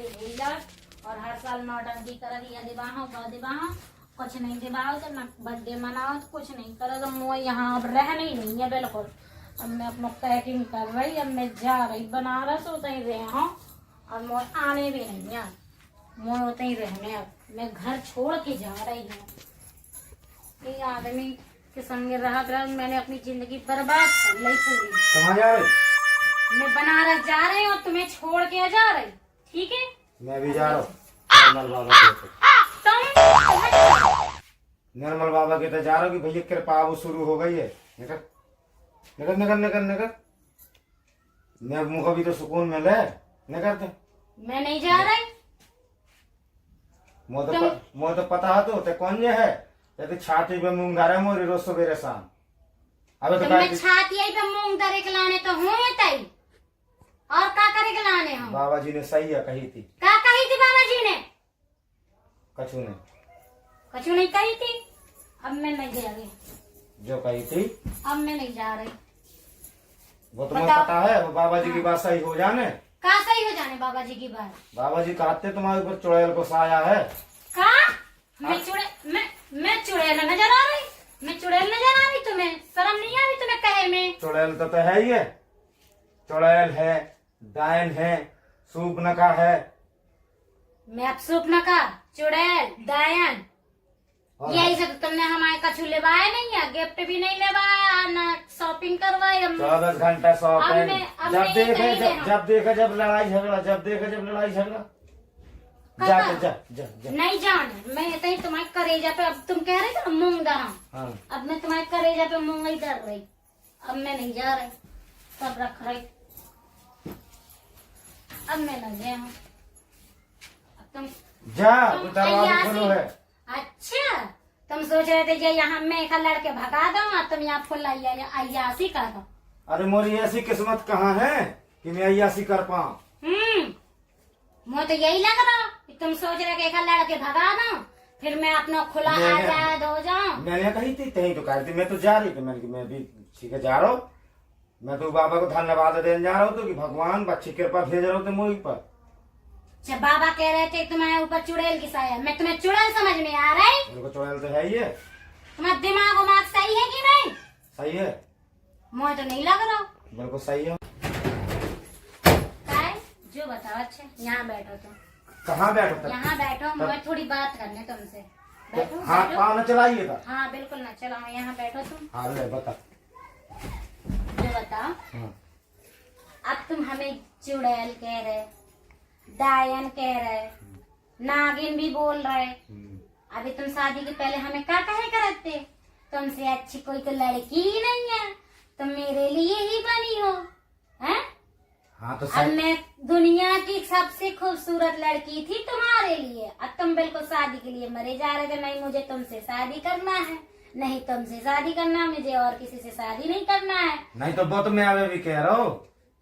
पे भूल जाओ और हर साल नौटंकी कर दिया दिवाहो कुछ नहीं दिवाओ तो ना बर्थडे मनाओ तो कुछ नहीं करो तो मैं यहाँ अब रहना ही नहीं है बिल्कुल। अब मैं अपना पैकिंग कर रही, अब मैं जा रही बनारस, उतहीं रहे हूँ और मैं आने भी नहीं है, मैं उतहीं रहने। अब मैं घर छोड़ के जा रही हूँ। ये आदमी के संग रह मैंने अपनी जिंदगी बर्बाद कर ली पूरी। कहाँ जा रही? मैं बनारस जा रही हूँ, तुम्हें छोड़ के जा रही, ठीक है? मैं भी जा रहा हूँ निर्मल बाबा के तो। निर्मल बाबा के तो जा रहा हूँ कि भैया कृपा अब शुरू हो गई है। निकल निकल निकल निकल निकल, मैं मुझको भी तो सुकून मिले। निकल दे। मैं नहीं जा रही। मुझे तो पता है तो कौन ये है तो छाती पे मूंग धारे मोरी रोज सवेरे शाम। अबे तो मैं छाती पे मूंग दरे के लाने तो हूँ तई, और का करे के लाने हम? बाबा जी ने सही है कही थी। का कही थी बाबा जी ने? कछु नहीं कही थी। अब मैं नहीं जा रही। जो कही थी अब मैं नहीं जा रही। वो तुम्हें पता है वो बाबा जी की बात सही हो जाने। का सही हो जाने बाबा जी की बात? बाबा जी कहते तुम्हारे ऊपर चुड़ैल को साया है। का? मैं चुड़ैल नजर आ रही? मैं चुड़ैल नजर आ रही तुम्हें? शर्म नहीं आ रही तुम्हें कहे में? चुड़ैल तो है ही है। चुड़ैल है, डायन है, सूपनखा है। मैं अब सूपनखा, चुड़ैल, डायन, यही सब तुमने हमारे कछु लेवाया नहीं है, गिफ्ट भी नहीं लेवाया, ना शॉपिंग करवाई। 24 घंटा शॉपिंग। जब देखा जब लड़ाई झगड़ा, जा जा जा जा। नहीं जाने मैं इतना ही तुम्हारे करेजा पे। अब तुम कह रहे थे ना मूंग दरा, अब मैं तुम्हारे करेजा पे मूंग ही कर रही। अब मैं नहीं जा रही, सब रख रही। अब मैं नहीं गया हूँ। तुम जा, दरवाजा खोलो है। अच्छा, तुम सोच रहे थे कि यहाँ मैं एक लड़के भगा दूँ और तुम यहाँ फुल अयासी कर दो। अरे मोरी ऐसी किस्मत कहाँ है कि मैं अयासी कर पाऊँ। मुझे तो यही लग रहा कि तुम सोच रहे कि एक लड़के भगा दो, फिर मैं अपना खुला आजाद हो जाऊं। मैंने कही थी तही तो कही थी, मैं तो जा रही थी। मैं भी ठीक है जा रहा हूँ। मैं तो बाबा को धन्यवाद देने जा रहा हूँ तो कि भगवान अच्छी कृपा भेज रहे थे मुझ पर। जब बाबा कह रहे थे तुम्हारे ऊपर चुड़ैल की साया, मैं तुम्हें चुड़ैल समझ में आ रहा है? मेरे को चुड़ैल तो है ही है। तुम्हारा दिमाग सही है कि नहीं? सही है। मुझे तो नहीं लग रहा। बिल्कुल सही है। जो बताओ। अच्छा यहाँ बैठो तुम। कहाँ बैठो? यहाँ बैठो, मुझे थोड़ी बात करने तुमसे। बैठो। हाँ पाँव न चलाइए। हाँ बिल्कुल न चलाओ, यहाँ बैठो तुम। हाँ ले बता। जो बताओ। अब तुम हमें चुड़ैल कह रहे, डायन कह रहे, नागिन भी बोल रहे। अभी तुम शादी के पहले हमें क्या कहे करते? तुमसे अच्छी कोई तो लड़की ही नहीं है, तुम मेरे लिए ही बनी हो, हैं? हाँ तो अब मैं दुनिया की सबसे खूबसूरत लड़की थी तुम्हारे लिए। अब तुम बिल्कुल शादी के लिए मरे जा रहे थे। नहीं मुझे तुमसे शादी करना है, नहीं तुमसे शादी करना, मुझे और किसी से शादी नहीं करना है। नहीं तो वो तो मैं अभी भी कह रहा हूँ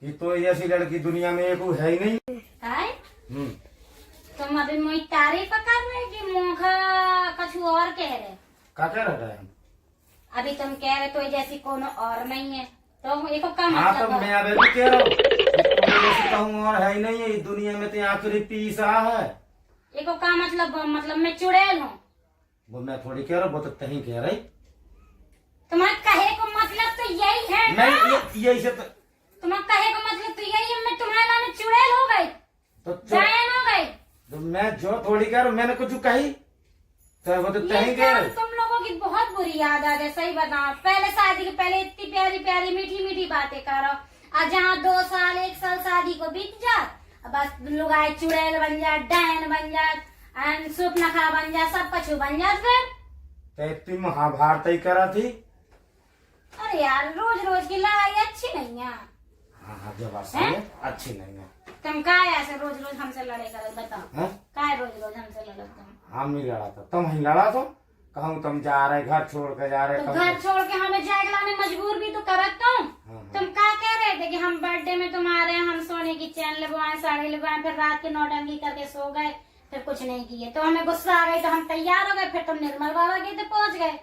कि तो ऐसी लड़की दुनिया में एक है ही नहीं है। तुम अभी मुझे तारीफ कर रहे कि मुखा कुछ और कह रहे? क्या कह रहा है? अभी तुम कह रहे तो जैसी कोनो और नहीं है, तो एक का हाँ मतलब? तो मैं अभी भी कह रहा हूँ और है ही नहीं है दुनिया में तो आखिरी पीस आ है। एक का मतलब मैं चुड़ैल हूँ? वो मैं थोड़ी कह रहा हूँ, वो तो तही कह रही। तुम्हारे कहे को मतलब तो यही है? नहीं यही से तो तुम्हारे कहे को मतलब तो यही है, मैं तुम्हारे नाम में चुड़ैल हो गई, तो डायन हो गई। तो मैं जो थोड़ी कह रहा हूँ, मैंने कुछ कही तो वो तो तही कह रही। तुम लोगों की बहुत बुरी आदत है, सही बताओ। पहले शादी के पहले इतनी प्यारी प्यारी मीठी मीठी बातें करो, और जहाँ 2 साल 1 साल शादी को बीत जात, बस लुगाई चुड़ैल बन जात, डायन बन जात, सूपनखा बन जात, सब कछु बन जात। फिर तो इतनी महाभारत ही करा थी। अरे यार रोज रोज की लड़ाई अच्छी नहीं है। हाँ जब सही है, अच्छी नहीं है। तुम का ऐसे रोज रोज हमसे लड़े कर बताओ? का रोज रोज हमसे लड़े तुम? हम नहीं लड़ा था, तुम ही लड़ा तो। कहूँ तुम जा रहे घर छोड़ के जा रहे, तो घर छोड़ के हमें जाग लाने मजबूर भी तो करत तुम क्या कह रहे थे कि हम बर्थडे में तुम आ रहे हैं, हम सोने की चैन लगवाए, साड़ी लगवाए, फिर रात के नौटंकी करके सो गए, फिर कुछ नहीं किए, तो हमें गुस्सा आ गई तो हम तैयार हो गए, फिर तुम निर्मल बाबा के तो पहुंच गए।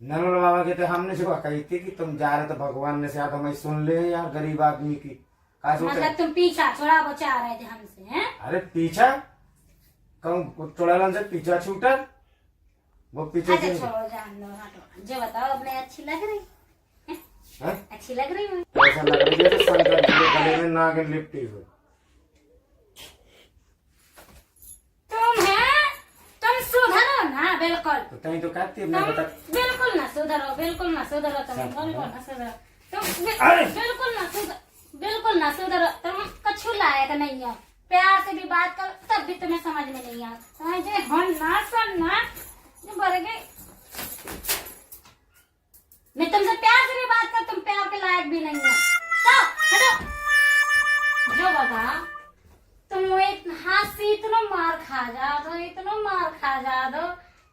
निर्मल बाबा के तो हमने सुबह कही थी कि तुम जा रहे तो भगवान ने शायद हमें सुन ले यार, गरीब आदमी की का सोचे? मतलब तुम पीछा छोड़ा बचा रहे थे हमसे हैं? अरे पीछा कहूँ चुड़ैलन से पीछा छूटा वो पीछे अच्छा से छोड़ो जान दो हटो। जो बताओ अब मैं अच्छी लग रही हैं? अच्छी लग रही हूँ। ऐसा लग रही है जैसे शंकर जी के गले में नागिन लिपटी हो। तुम सुधरो ना बिल्कुल। तो तहीं तो कहती है मैं बता बिल्कुल ना सुधरो, बिल्कुल ना सुधरो तुम, बिल्कुल ना सुधरो तुम, अरे! बिल्कुल ना सुधरो तुम। कछु लायक नहीं हो। प्यार से भी बात करो तब भी तुम्हें समझ में नहीं आता। समझे हो ना सुनना बरगे। मैं तुमसे प्यार से भी बात कर, तुम प्यार के लायक भी नहीं हो। तो हटो। जो बाबा तुम वो हाथ से इतना मार खा जा दो, इतना मार खा जा दो,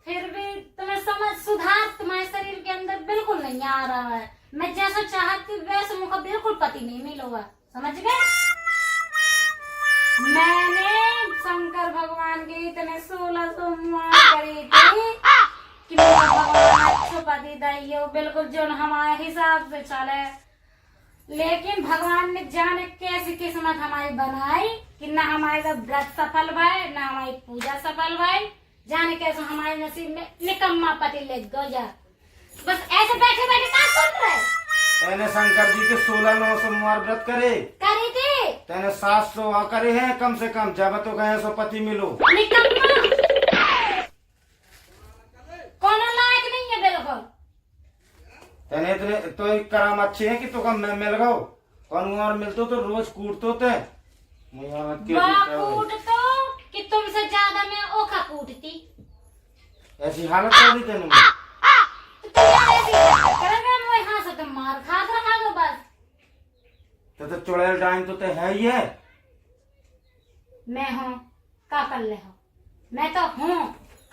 फिर भी तुम्हें समझ सुधार तुम्हारे शरीर के अंदर बिल्कुल नहीं आ रहा है। मैं जैसा चाहती वैसे मुझको बिल्कुल पति नहीं मिलोगा। समझ गए? मैंने शंकर भगवान के इतने 16 सोमवार करी थी कि मेरा भगवान अच्छो पति दैयो बिल्कुल जो हमारे हिसाब से चले। लेकिन भगवान ने जाने कैसी किस्मत हमारी बनाई कि ना हमारे का व्रत सफल भाई ना हमारी पूजा सफल भाई। जाने कैसे हमारे नसीब में निकम्मा पति ले गया। बस ऐसे बैठे बैठे क्या सुन रहे? तेने शंकर जी के 16 सोमवार व्रत करे करी थी। तेने 700 करे हैं कम से कम। जब तो गए सो पति मिलो। निकम्मा कौन लायक नहीं है बिल्कुल। तेने इतने तो एक कराम अच्छे हैं कि तो कम मैं मिल गो। कौन और मिलतो तो रोज कूटतो ते कूट तो कि तुमसे ज्यादा मैं ओखा कूटती। ऐसी हालत कर दी तेने में। तो तुम ऐसी करेंगे मैं यहाँ से तुम मार खा रहा हो बस। तो चुड़ैल डाइन तो है ही है। मैं हूँ का कर ले हो। मैं तो हूँ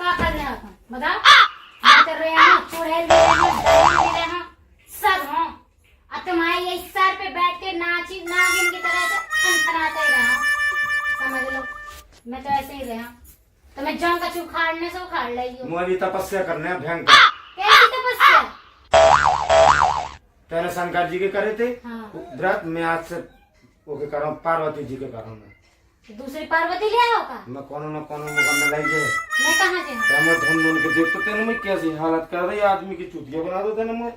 का कर ले हो तुम बताओ। मैं तो रहे हूँ चुड़ैल भी रहे हूँ, डाइन भी रहे हूँ, सब हूँ। और तुम्हारे ये सर पे बैठ के नाची नागिन की तरह से खनखनाते रहे हो। समझ लो मैं तो ऐसे ही रहा। तो मैं जौन कछु उखाड़ने से उखाड़ ली हूँ। मुझे भी तपस्या करने हैं भयंकर। कैसी तपस्या? तेने शंकर जी के करे थे हाँ। व्रत। मैं आज से ओके कर रहा हूँ पार्वती जी के कर रहा हूँ। दूसरी पार्वती ले आओ का। मैं कोनो न कोनो मुकम्मल लाई जे मैं कहाँ से हूँ? मैं धुन धुन के देख तो तेने में कैसी हालत कर रही आदमी की चुतिया बना दो तेने में।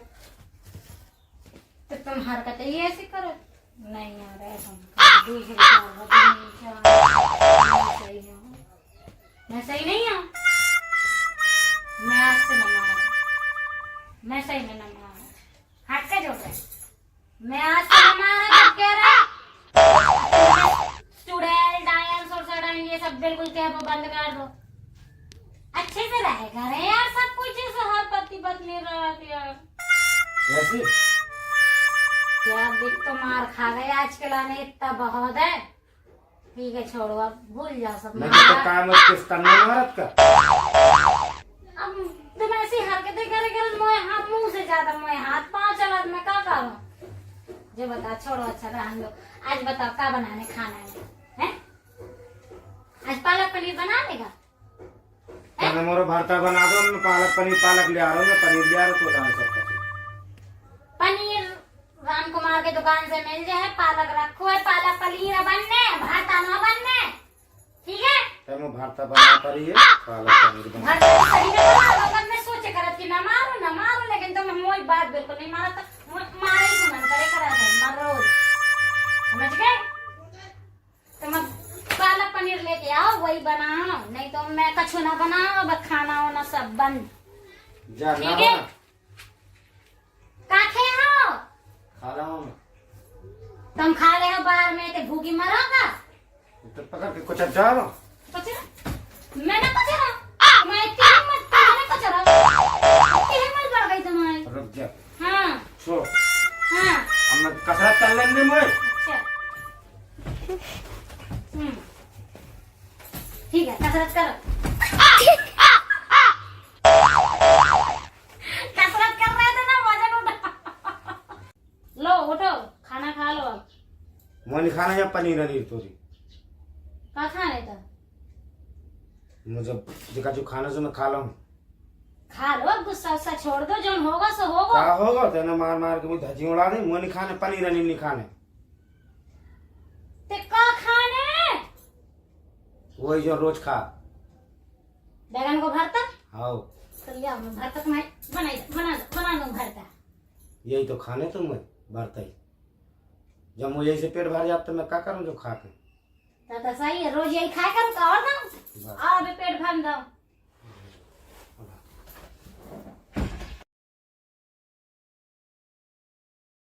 तो तुम हरकतें ही ऐसी करो। नहीं यार ऐसा मत करो। दूसरी पार्वती नहीं मैं सही हूँ। मैं सही नहीं हूँ। मैं आज से न मारा। मैं सही में न मारा। हट के जो है मैं आज से न मारा। जब कह रहा चुड़ैल डायन सोरसाडाइन ये सब बिल्कुल क्या वो बंद कर दो। अच्छे से रहेगा रे यार सब कुछ जैसे हर पति पत्नी रहा यार। ऐसी क्या देख तो मार खा गए आजकल आने इतना बहुत है। ठीक है छोड़ो अब भूल जाओ सब। मैं तो काम किस करने मारत का। अब तुम ऐसी हरकतें करे करे मोए हाथ मुंह से ज्यादा मोए हाथ पांव चला मैं क्या करूं? जो बता छोड़ो अच्छा रहने दो। आज बताओ क्या बनाने खाना है? आज पालक पनीर बना लेगा? तेने मोरो भरता बना दो। मैं पालक ले आ रहा हूँ। मैं पनीर ले आ रहा हूँ तो जाने सब कुछ। पनीर राम कुमार के दुकान से मिल जाए। पालक रखो है। पालक पनीर बनने भरता ना बनने। ठीक है तेरे भरता बना पड़ी है पालक पनीर बना। भरता सही में बना। अगर मैं सोचे करत कि ना मारो लेकिन तुम मोई बात बिल्कुल नहीं मारा। तो मारे ही मन करे करा था मर रोज। समझ गए? तुम अब पालक पनीर लेके आओ वही बनाओ। नहीं तो मैं कछु ना बनाओ। बस खाना वाना सब बंद। जा ना ठीक है? काखे हो? खा रहा हूँ तुम खा ले हो बाहर में तो भूखी मरोगा। तो पकड़ के कुछ जा रहा हूँ। मैं ना कुछ रहा। मैं इतनी हिम्मत मैंने कुछ रहा। इतनी हिम्मत बढ़ गई तुम्हारी। रुक जा। हाँ सो हाँ अब मैं कसरत कर लेंगे मैं। अच्छा ठीक है कसरत करो। कसरत कर रहे थे ना वजन उठा। लो उठो खाना खा लो अब। मैं खाना या पनीर अनीर तोरी क्या खाने था? मुझे देखा जो खाना जो मैं खा लूँ। खा लो अब गुस्सा उस्सा छोड़ दो। जो होगा सो होगा। क्या होगा तेने मार मार के मुझे धजी उड़ा दे। मुझे नहीं खाने पनीर अनीर नहीं खाने। ते का खाने वही जो रोज खा। बैगन को भरता हाँ तो लिया मैं भरता मैं बना दूं भरता। यही तो खाने तुम भरता ही। जब मुझे ऐसे पेट भर जाता तो मैं क्या करूँ जो खा के। तो सही है रोज यही खाया करूँ तो और ना बस। और भी पेट भर दो।